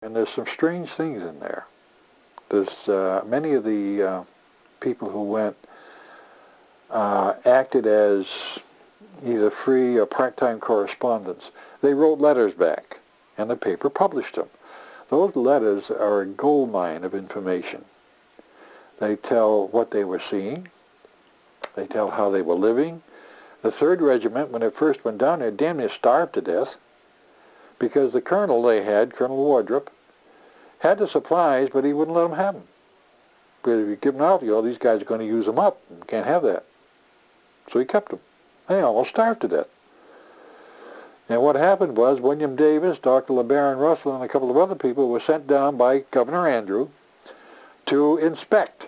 And there's some strange things in there. There's many of the people who went acted as either free or part-time correspondents. They wrote letters back, and the paper published them. Those letters are a gold mine of information. They tell what they were seeing. They tell how they were living. The 3rd Regiment, when it first went down there, damn near starved to death because the colonel they had, Colonel Wardrop, had the supplies, but he wouldn't let them have them. Because if you give them out, these guys are going to use them up. You can't have that. So he kept them. They almost starved to death. And what happened was William Davis, Dr. LeBaron Russell, and a couple of other people were sent down by Governor Andrew to inspect.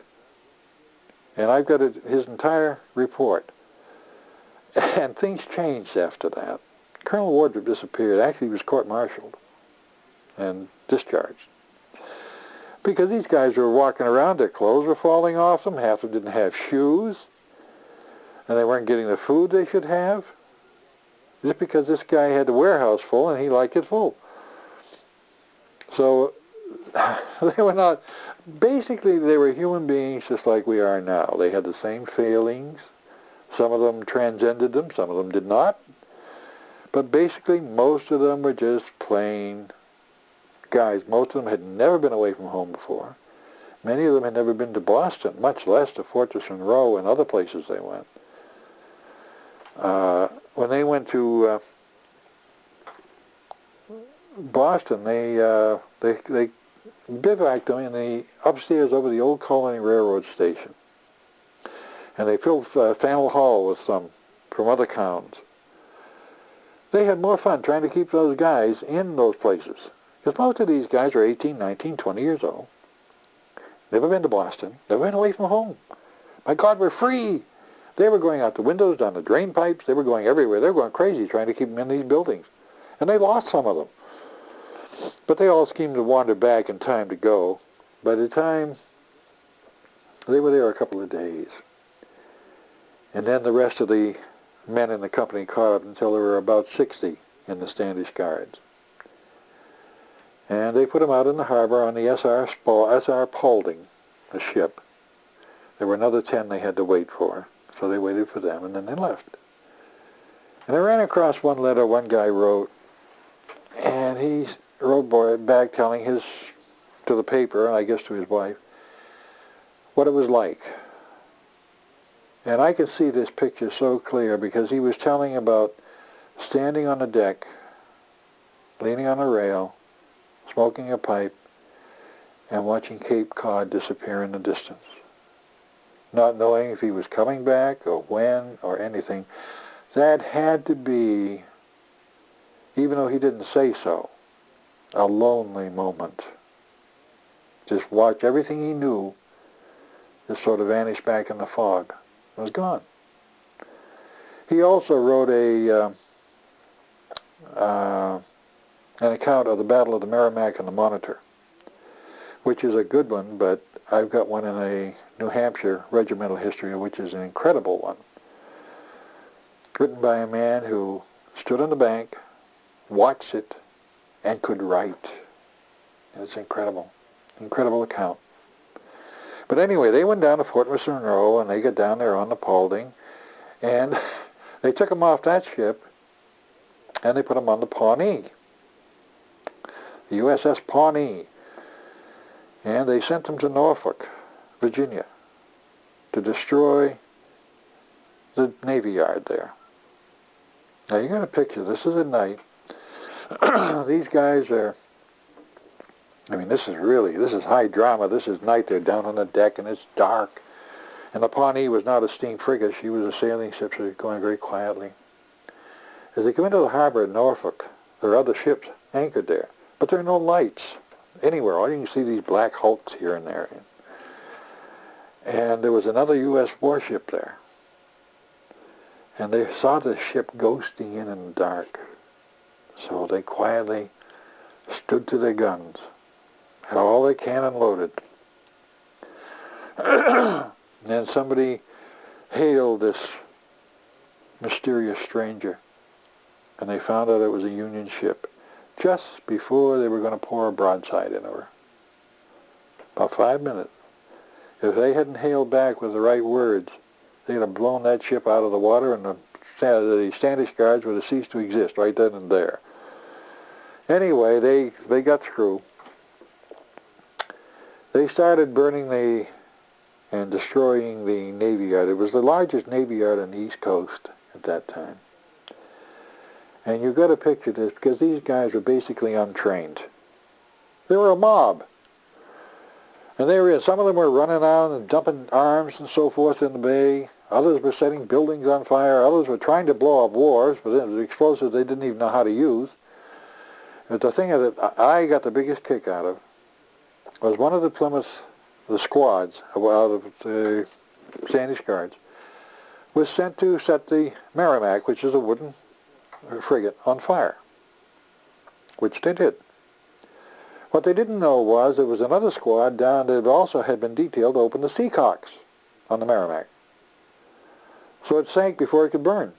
And I've got his entire report. And things changed after that. Colonel Wardrop disappeared. Actually, he was court-martialed and discharged. Because these guys were walking around, their clothes were falling off them, half of them didn't have shoes, and they weren't getting the food they should have, just because this guy had the warehouse full and he liked it full. So they were not, basically they were human beings just like we are now. They had the same failings. Some of them transcended them, some of them did not. But basically most of them were just plain guys. Most of them had never been away from home before. Many of them had never been to Boston, much less to Fortress Monroe and other places they went. When they went to Boston, they bivouacked them in the upstairs over the old Colony Railroad station. And they filled Faneuil Hall with some from other towns. They had more fun trying to keep those guys in those places. Because most of these guys are 18, 19, 20 years old. Never been to Boston. Never been away from home. My God, we're free. They were going out the windows, down the drain pipes. They were going everywhere. They were going crazy trying to keep them in these buildings. And they lost some of them. But they all schemed to wander back in time to go. By the time they were there a couple of days. And then the rest of the men in the company caught up until there were about 60 in the Standish Guards. And they put them out in the harbor on the S.R. Paulding, a ship. There were another 10 they had to wait for, so they waited for them, and then they left. And I ran across one letter one guy wrote, and he wrote back telling to the paper, and I guess to his wife, what it was like. And I could see this picture so clear because he was telling about standing on the deck, leaning on a rail, smoking a pipe, and watching Cape Cod disappear in the distance. Not knowing if he was coming back or when or anything. That had to be, even though he didn't say so, a lonely moment. Just watch everything he knew just sort of vanish back in the fog. It was gone. He also wrote an account of the Battle of the Merrimack and the Monitor, which is a good one, but I've got one in a New Hampshire regimental history, which is an incredible one, written by a man who stood on the bank, watched it, and could write. And it's incredible. Incredible account. But anyway, they went down to Fort Monroe, and they got down there on the Paulding, and they took them off that ship, and they put them on the Pawnee, the USS Pawnee, and they sent them to Norfolk, Virginia, to destroy the Navy Yard there. Now you got a picture. This is at night. These guys are, this is high drama. This is night. They're down on the deck and it's dark. And the Pawnee was not a steam frigate. She was a sailing ship, so she was going very quietly. As they come into the harbor at Norfolk, there are other ships anchored there. But there are no lights anywhere. All you can see these black hulks here and there. And there was another U.S. warship there. And they saw the ship ghosting in the dark. So they quietly stood to their guns, had all their cannon loaded. And somebody hailed this mysterious stranger. And they found out it was a Union ship. just before they were going to pour a broadside into her. About 5 minutes. If they hadn't hailed back with the right words, they'd have blown that ship out of the water, and the Standish Guards would have ceased to exist right then and there. Anyway, they got through. They started burning and destroying the Navy Yard. It was the largest Navy Yard on the East Coast at that time. And you've got to picture this, because these guys were basically untrained. They were a mob. And some of them were running out and dumping arms and so forth in the bay. Others were setting buildings on fire. Others were trying to blow up wharves, but the explosives they didn't even know how to use. But the thing that I got the biggest kick out of was one of the squads out of the Standish Guards, was sent to set the Merrimack, which is a wooden frigate, on fire, which they did. What they didn't know was there was another squad down that also had been detailed to open the Seacocks on the Merrimack. So it sank before it could burn.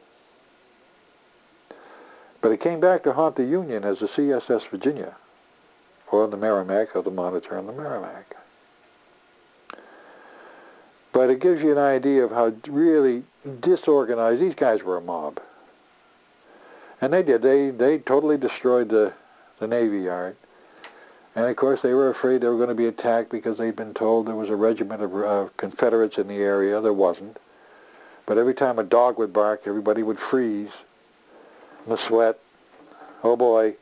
But it came back to haunt the Union as the CSS Virginia, or the Merrimack, or the Monitor and the Merrimack. But it gives you an idea of how really disorganized these guys were. A mob. And they did. They totally destroyed the Navy Yard. And of course they were afraid they were going to be attacked because they'd been told there was a regiment of Confederates in the area. There wasn't. But every time a dog would bark, everybody would freeze in the sweat. Oh boy.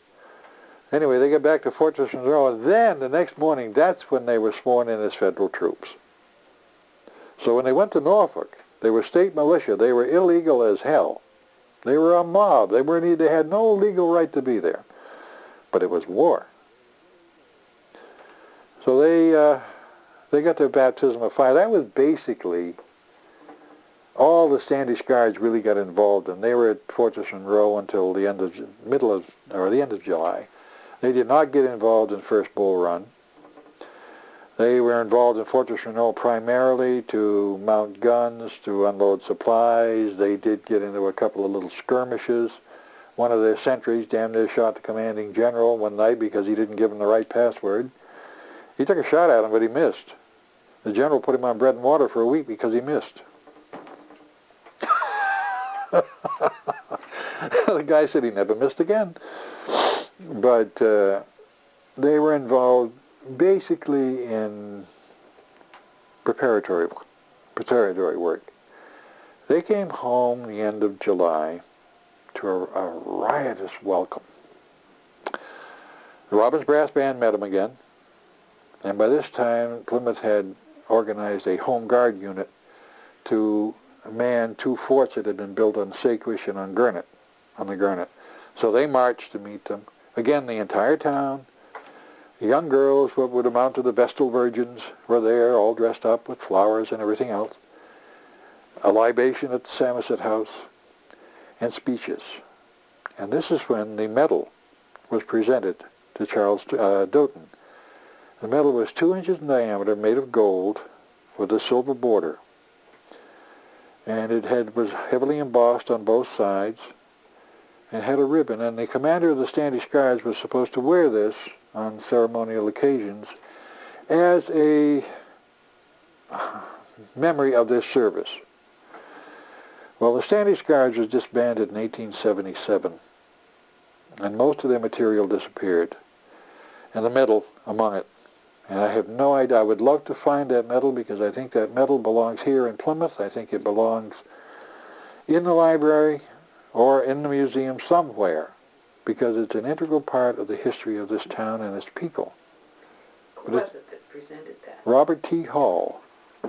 Anyway, they get back to Fortress Monroe, and then the next morning, that's when they were sworn in as federal troops. So when they went to Norfolk, they were state militia. They were illegal as hell. They were a mob. They had no legal right to be there. But it was war. So they got their baptism of fire. That was basically all the Standish Guards really got involved in. They were at Fortress Monroe until the end of July. They did not get involved in First Bull Run. They were involved in Fortress Monroe primarily to mount guns, to unload supplies. They did get into a couple of little skirmishes. One of their sentries damn near shot the commanding general one night because he didn't give him the right password. He took a shot at him, but he missed. The general put him on bread and water for a week because he missed. The guy said he never missed again. But they were involved basically in preparatory work. They came home the end of July to a riotous welcome. The Robbins Brass Band met them again, and by this time Plymouth had organized a home guard unit to man two forts that had been built on Saquesh and on the Gurnet. So they marched to meet them. Again, the entire town, the young girls, what would amount to the Vestal Virgins, were there, all dressed up with flowers and everything else. A libation at the Samoset House, and speeches. And this is when the medal was presented to Charles Doughton. The medal was 2 inches in diameter, made of gold, with a silver border. And it was heavily embossed on both sides, and had a ribbon. And the commander of the Standish Guards was supposed to wear this on ceremonial occasions as a memory of their service. Well, the Standish Guards was disbanded in 1877, and most of their material disappeared, and the medal among it. And I have no idea. I would love to find that medal because I think that medal belongs here in Plymouth. I think it belongs in the library or in the museum somewhere because it's an integral part of the history of this town and its people. Who was it that presented that? Robert T. Hall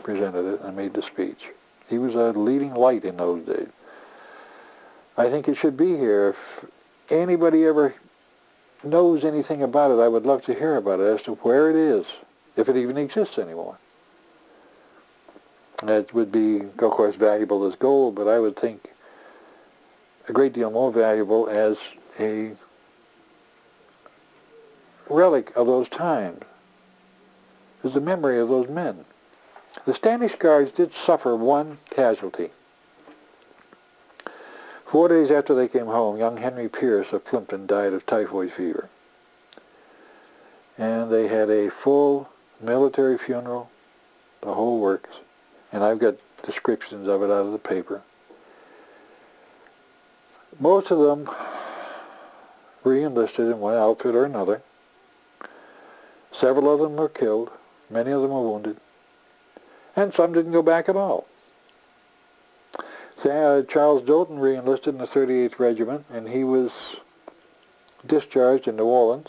presented it and made the speech. He was a leading light in those days. I think it should be here. If anybody ever knows anything about it, I would love to hear about it as to where it is, if it even exists anymore. It would be, of course, valuable as gold, but I would think a great deal more valuable as a relic of those times, as a memory of those men. The Standish Guards did suffer one casualty. 4 days after they came home, young Henry Pierce of Plimpton died of typhoid fever. and they had a full military funeral, the whole works, and I've got descriptions of it out of the paper. Most of them re-enlisted in one outfit or another. Several of them were killed, many of them were wounded, and some didn't go back at all. Charles Doughton re-enlisted in the 38th Regiment, and he was discharged in New Orleans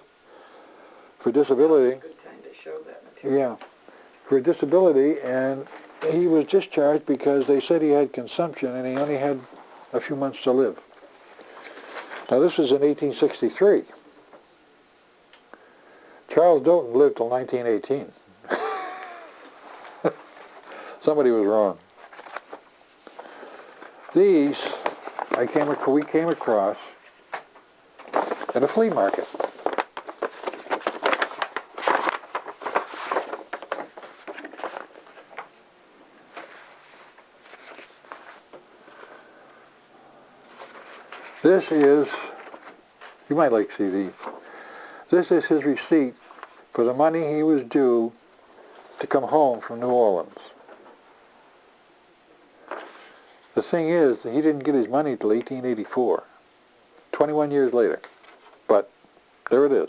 for disability. Good time to show that material. Yeah, for disability, and he was discharged because they said he had consumption and he only had a few months to live. Now this was in 1863. Charles Doughton lived till 1918. Somebody was wrong. These we came across at a flea market. This is, you might like to see these. This is his receipt for the money he was due to come home from New Orleans. The thing is that he didn't get his money till 1884, 21 years later. But there it is,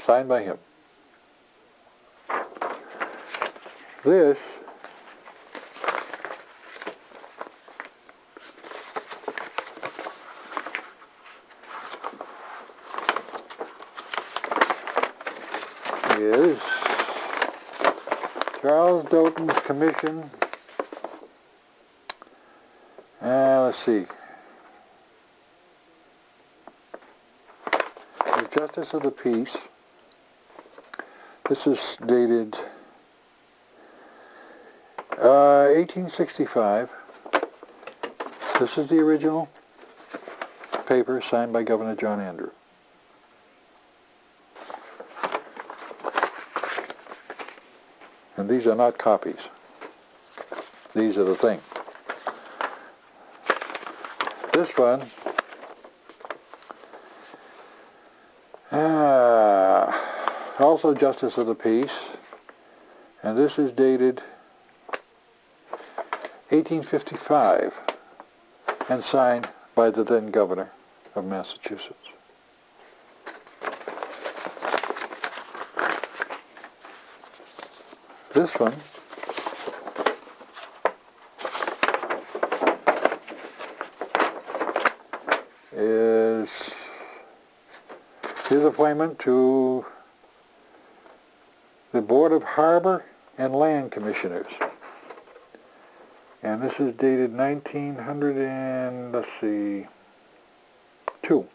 signed by him. This is Charles Doughton's commission. Let's see. The Justice of the Peace. This is dated 1865. This is the original paper signed by Governor John Andrew. And these are not copies. These are the thing. This one, also Justice of the Peace, and this is dated 1855 and signed by the then Governor of Massachusetts. This one is his appointment to the Board of Harbor and Land Commissioners. And this is dated 1900 and, let's see, 2.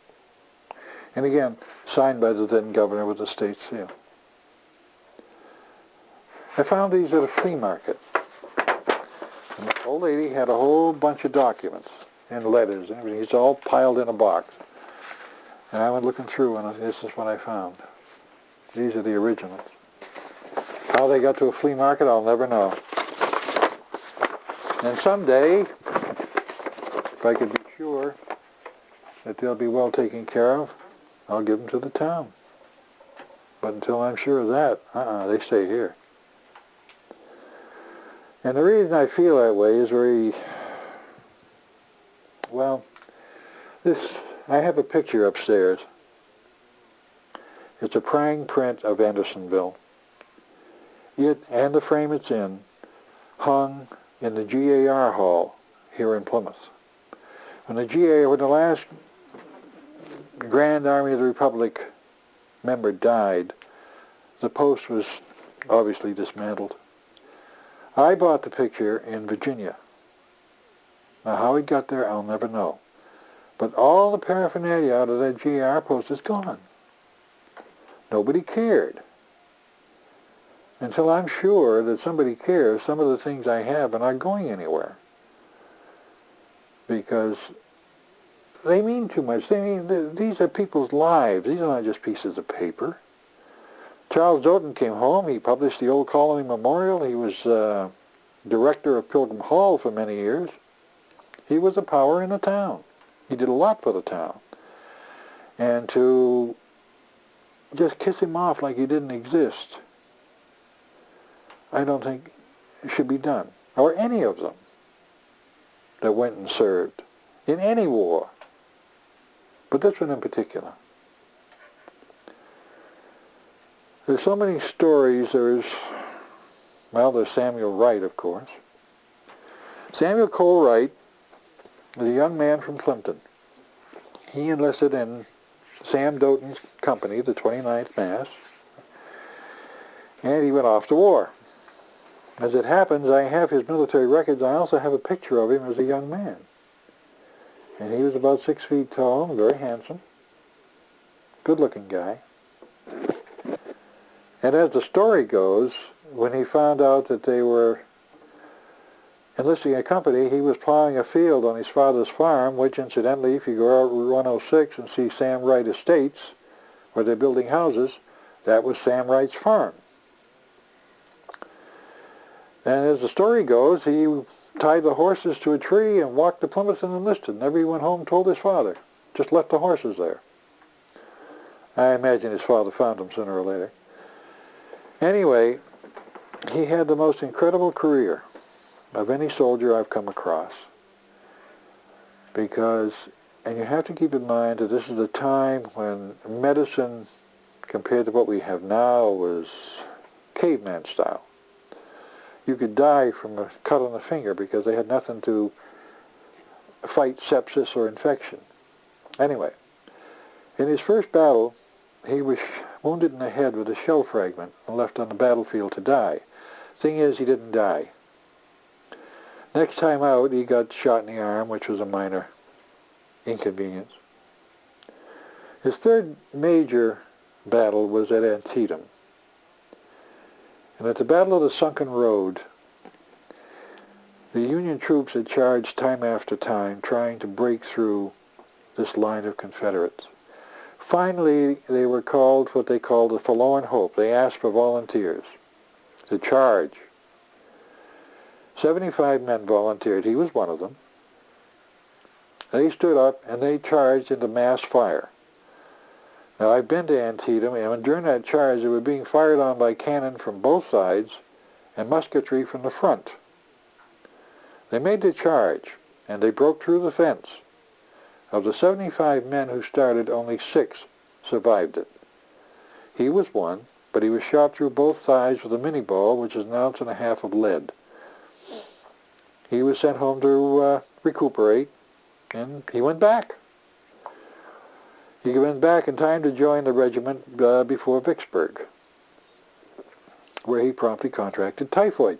And again, signed by the then Governor with the state seal. I found these at a flea market. And the old lady had a whole bunch of documents and letters and everything. It's all piled in a box. And I went looking through, and this is what I found. These are the originals. How they got to a flea market, I'll never know. And someday, if I could be sure that they'll be well taken care of, I'll give them to the town. But until I'm sure of that, they stay here. And the reason I feel that way is I have a picture upstairs. It's a prang print of Andersonville. It and the frame it's in hung in the GAR Hall here in Plymouth. When the last Grand Army of the Republic member died, the post was obviously dismantled. I bought the picture in Virginia. Now how it got there, I'll never know. But all the paraphernalia out of that GAR post is gone. Nobody cared. Until I'm sure that somebody cares, some of the things I have are not going anywhere. Because they mean too much. These are people's lives. These are not just pieces of paper. Charles Doughton came home. He published the Old Colony Memorial. He was director of Pilgrim Hall for many years. He was a power in the town. He did a lot for the town. And to just kiss him off like he didn't exist, I don't think it should be done. Or any of them that went and served in any war. But this one in particular. There's so many stories. There's Samuel Wright, of course. Samuel Cole Wright was a young man from Plimpton. He enlisted in Sam Doughton's company, the 29th Mass, and he went off to war. As it happens, I have his military records. I also have a picture of him as a young man. And he was about 6 feet tall and very handsome. Good-looking guy. And as the story goes, when he found out that they were enlisting a company, he was plowing a field on his father's farm, which incidentally, if you go out Route 106 and see Sam Wright Estates, where they're building houses, that was Sam Wright's farm. And as the story goes, he tied the horses to a tree and walked to Plymouth and enlisted. Never went home, told his father. Just left the horses there. I imagine his father found them sooner or later. Anyway, he had the most incredible career of any soldier I've come across. Because, and you have to keep in mind that this is a time when medicine, compared to what we have now, was caveman style. You could die from a cut on the finger because they had nothing to fight sepsis or infection. Anyway, in his first battle, he was wounded in the head with a shell fragment and left on the battlefield to die. Thing is, he didn't die. Next time out, he got shot in the arm, which was a minor inconvenience. His third major battle was at Antietam. And at the Battle of the Sunken Road, the Union troops had charged time after time, trying to break through this line of Confederates. Finally, they were called what they called the Forlorn Hope. They asked for volunteers to charge. 75 men volunteered. He was one of them. They stood up and they charged into mass fire. Now, I've been to Antietam, and during that charge, they were being fired on by cannon from both sides and musketry from the front. They made the charge, and they broke through the fence. Of the 75 men who started, only 6 survived it. He was one, but he was shot through both thighs with a mini ball, which is an ounce and a half of lead. He was sent home to recuperate, and he went back. He went back in time to join the regiment before Vicksburg, where he promptly contracted typhoid.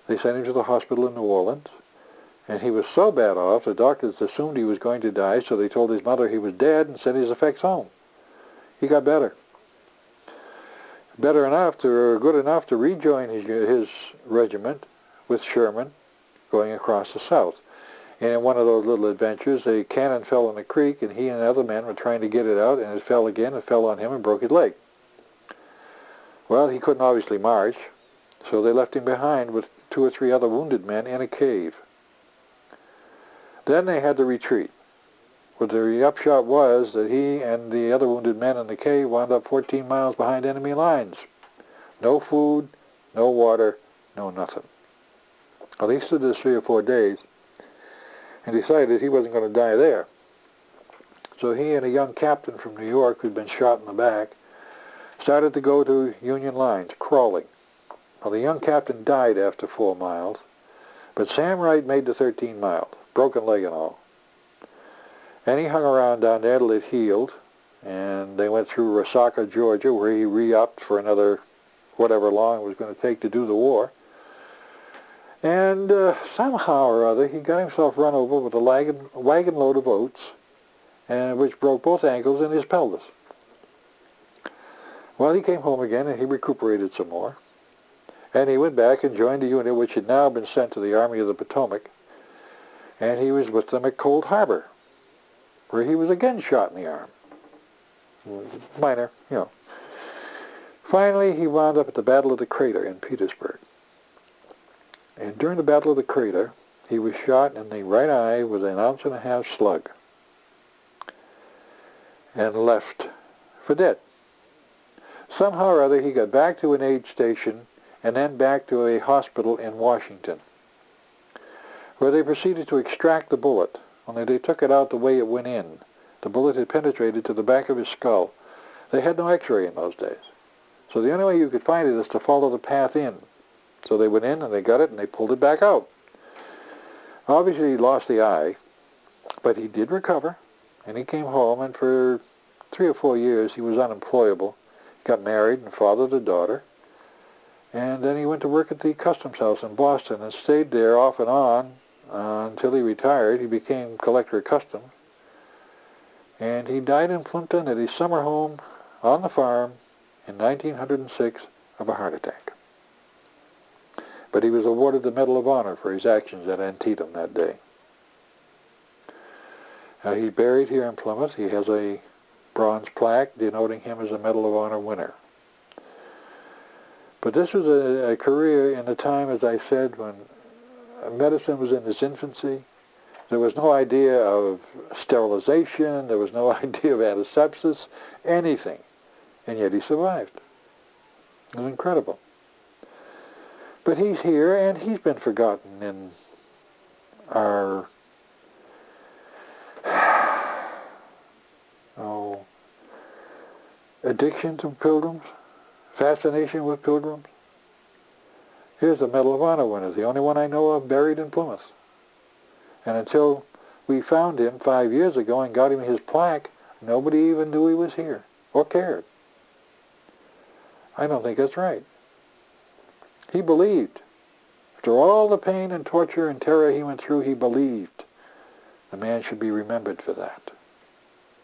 They sent him to the hospital in New Orleans, and he was so bad off, the doctors assumed he was going to die, so they told his mother he was dead and sent his effects home. He got better. Good enough to rejoin his regiment with Sherman going across the South. And in one of those little adventures, a cannon fell in a creek, and he and other men were trying to get it out, and it fell again, and fell on him and broke his leg. Well, he couldn't obviously march, so they left him behind with 2 or 3 other wounded men in a cave. Then they had to retreat. But the upshot was that he and the other wounded men in the cave wound up 14 miles behind enemy lines. No food, no water, no nothing. Well, he stood there 3 or 4 days and decided he wasn't going to die there. So he and a young captain from New York who'd been shot in the back started to go to Union lines, crawling. Well, the young captain died after 4 miles, but Sam Wright made the 13 miles, broken leg and all. And he hung around down there till it healed, and they went through Resaca, Georgia, where he re-upped for another whatever long it was going to take to do the war. And somehow or other, he got himself run over with a wagon load of oats, which broke both ankles and his pelvis. Well, he came home again, and he recuperated some more. And he went back and joined a unit which had now been sent to the Army of the Potomac. And he was with them at Cold Harbor, where he was again shot in the arm. Minor, you know. Finally, he wound up at the Battle of the Crater in Petersburg. And during the Battle of the Crater, he was shot in the right eye with an ounce and a half slug and left for dead. Somehow or other he got back to an aid station and then back to a hospital in Washington, where they proceeded to extract the bullet. Only they took it out the way it went in. The bullet had penetrated to the back of his skull. They had no x-ray in those days. So the only way you could find it is to follow the path in. So they went in and they got it and they pulled it back out. Obviously he lost the eye, but he did recover, and he came home, and for 3 or 4 years he was unemployable. He got married and fathered a daughter, and then he went to work at the customs house in Boston and stayed there off and on until he retired. He became collector of customs, and he died in Plimpton at his summer home on the farm in 1906 of a heart attack. But he was awarded the Medal of Honor for his actions at Antietam that day. He's buried here in Plymouth. He has a bronze plaque denoting him as a Medal of Honor winner. But this was a career in a time, as I said, when medicine was in its infancy. There was no idea of sterilization. There was no idea of antisepsis, anything. And yet he survived. It was incredible. But he's here, and he's been forgotten in our addiction to pilgrims, fascination with pilgrims. Here's the Medal of Honor winner, the only one I know of buried in Plymouth. And until we found him 5 years ago and got him his plaque, nobody even knew he was here or cared. I don't think that's right. He believed. After all the pain and torture and terror he went through, he believed. The man should be remembered for that.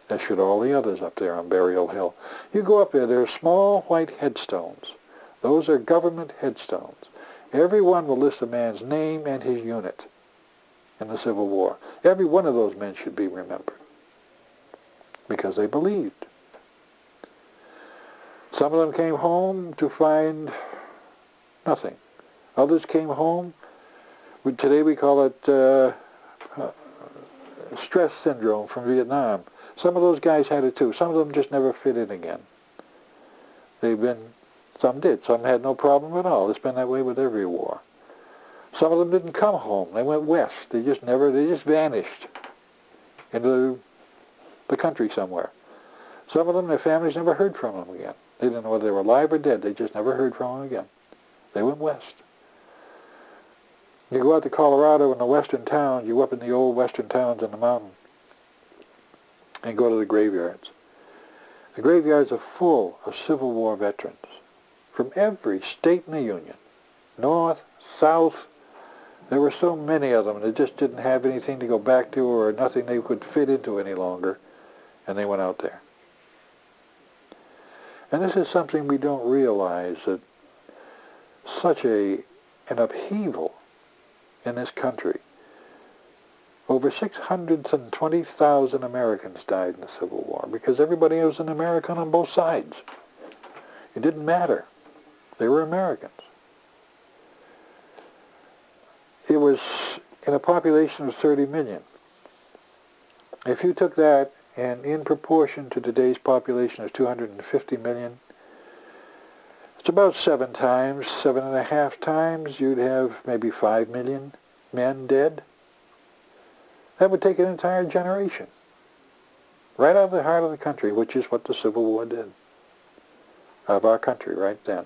As should all the others up there on Burial Hill. You go up there are small white headstones. Those are government headstones. Every one will list a man's name and his unit in the Civil War. Every one of those men should be remembered because they believed. Some of them came home to find nothing. Others came home, today we call it stress syndrome from Vietnam. Some of those guys had it too. Some of them just never fit in again. Some did. Some had no problem at all. It's been that way with every war. Some of them didn't come home. They went west. They just vanished into the country somewhere. Some of them, their families never heard from them again. They didn't know whether they were alive or dead. They just never heard from them again. They went west. You go out to Colorado in the western towns, you go up in the old western towns in the mountain, and go to the graveyards. The graveyards are full of Civil War veterans from every state in the Union, north, south. There were so many of them, they just didn't have anything to go back to or nothing they could fit into any longer, and they went out there. And this is something we don't realize, that such an upheaval in this country. Over 620,000 Americans died in the Civil War because everybody was an American on both sides. It didn't matter. They were Americans. It was in a population of 30 million. If you took that and in proportion to today's population of 250 million, it's about 7.5 times, you'd have maybe 5 million men dead. That would take an entire generation. Right out of the heart of the country, which is what the Civil War did. Of our country right then.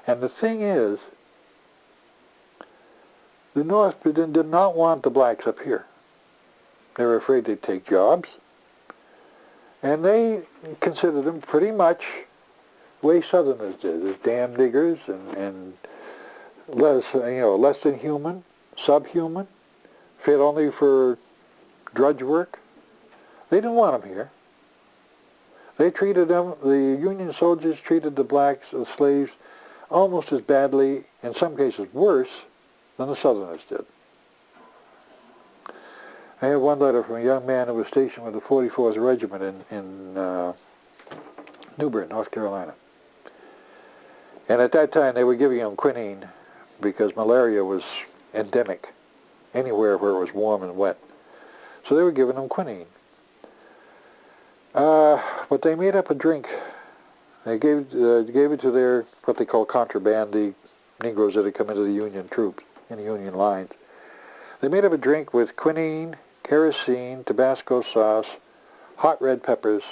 And the thing is, the North did not want the blacks up here. They were afraid they'd take jobs. And they considered them pretty much the way Southerners did, as dam diggers and less than human, subhuman, fit only for drudge work. They didn't want them here. They treated them, the Union soldiers treated the blacks, the slaves, almost as badly, in some cases worse, than the Southerners did. I have one letter from a young man who was stationed with the 44th Regiment in New Bern, North Carolina. And at that time they were giving him quinine because malaria was endemic anywhere where it was warm and wet. So they were giving him quinine. But they made up a drink They gave it to their, what they call contraband, the Negroes that had come into the Union troops, in the Union lines. They made up a drink with quinine, kerosene, Tabasco sauce, hot red peppers,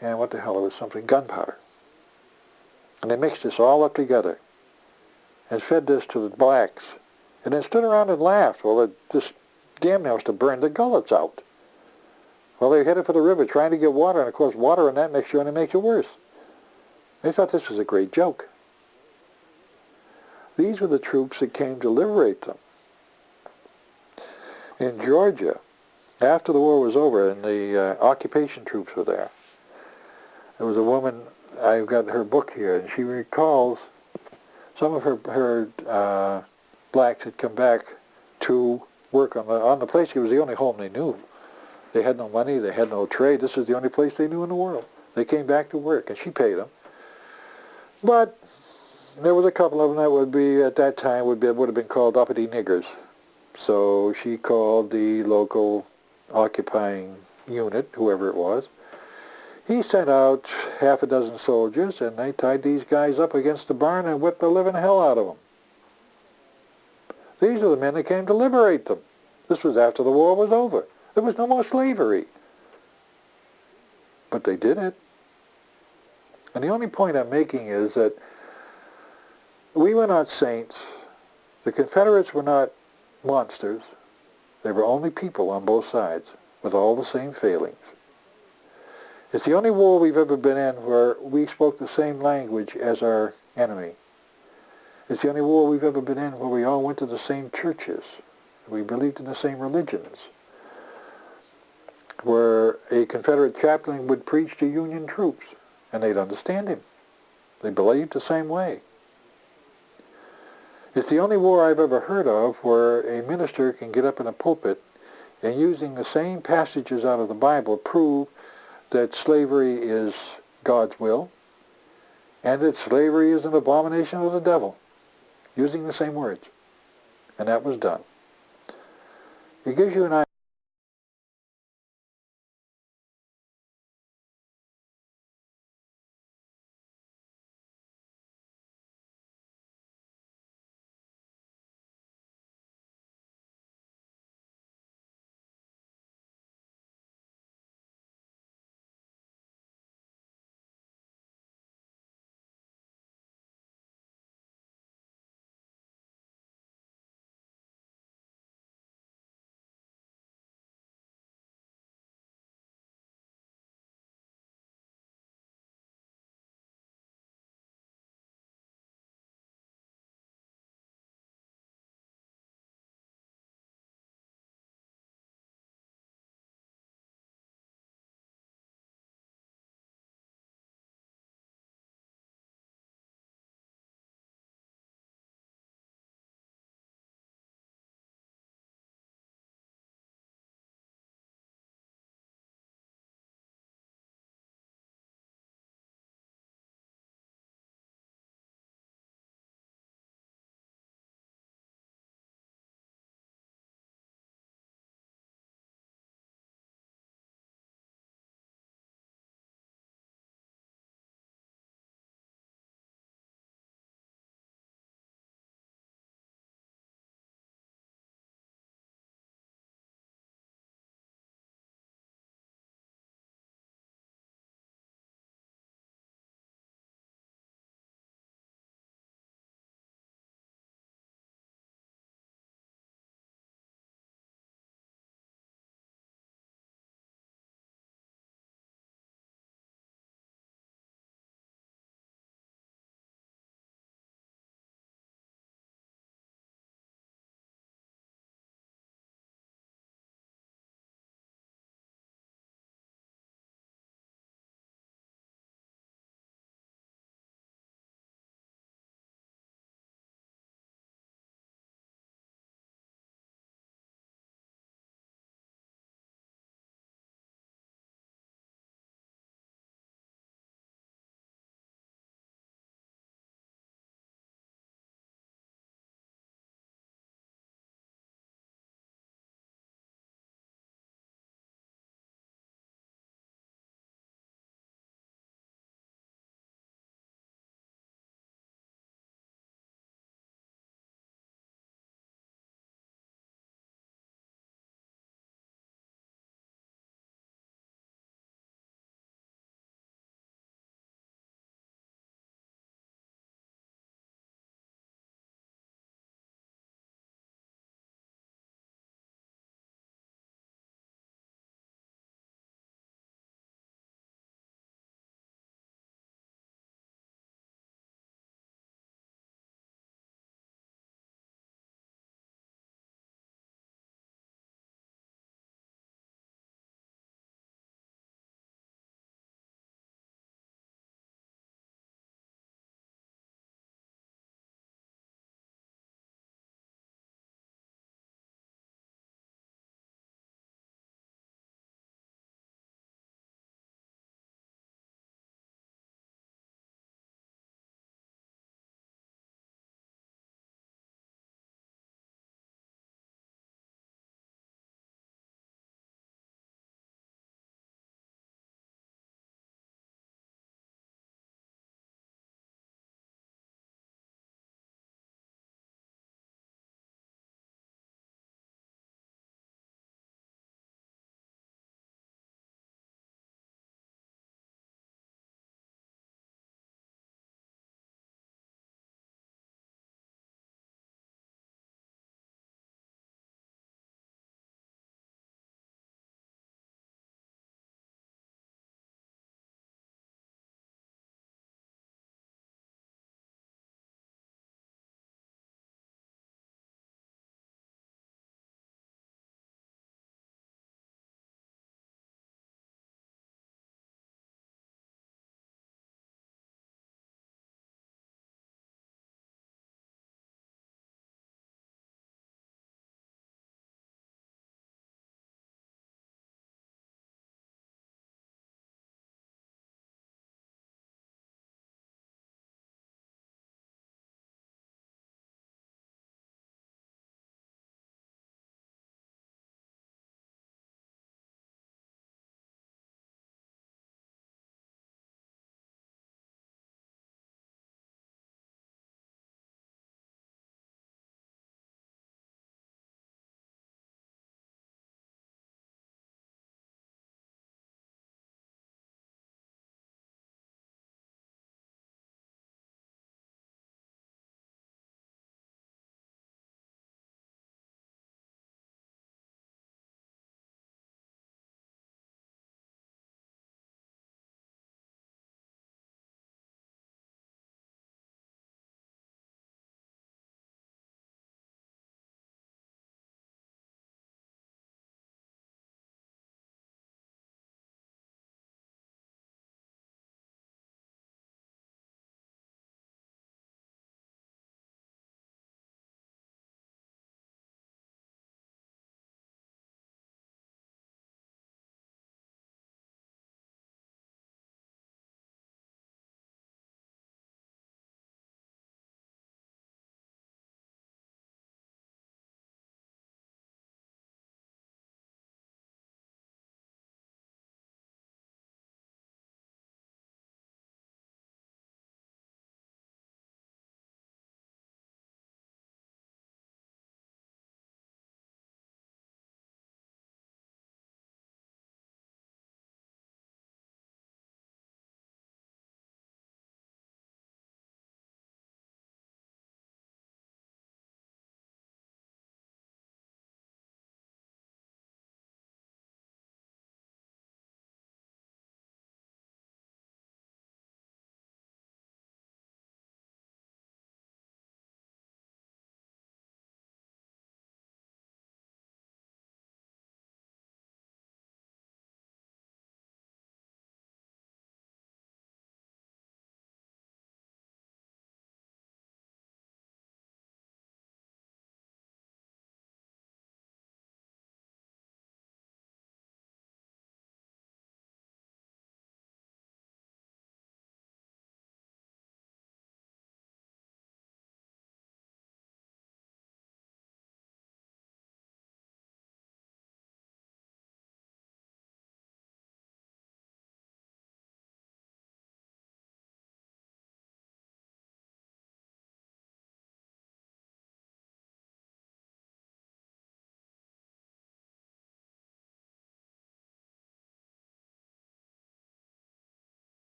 and what the hell, it was something, gunpowder. And they mixed this all up together and fed this to the blacks, and then stood around and laughed. Well, it just damn near was to burn the gullets out. Well, they headed for the river trying to get water, and of course water in that mixture only makes it worse. They thought this was a great joke. These were the troops that came to liberate them. In Georgia, after the war was over and the occupation troops were there was a woman, I've got her book here, and she recalls some of her blacks had come back to work on the place. It was the only home they knew. They had no money, they had no trade. This was the only place they knew in the world. They came back to work, and she paid them. But there was a couple of them that would be, at that time, would have been called uppity niggers. So she called the local occupying unit, whoever it was. He sent out half a dozen soldiers, and they tied these guys up against the barn and whipped the living hell out of them. These are the men that came to liberate them. This was after the war was over. There was no more slavery. But they did it. And the only point I'm making is that we were not saints. The Confederates were not monsters. They were only people on both sides with all the same failings. It's the only war we've ever been in where we spoke the same language as our enemy. It's the only war we've ever been in where we all went to the same churches. We believed in the same religions. Where a Confederate chaplain would preach to Union troops, and they'd understand him. They believed the same way. It's the only war I've ever heard of where a minister can get up in a pulpit and using the same passages out of the Bible prove that slavery is God's will and that slavery is an abomination of the devil, using the same words. And that was done. It gives you an idea.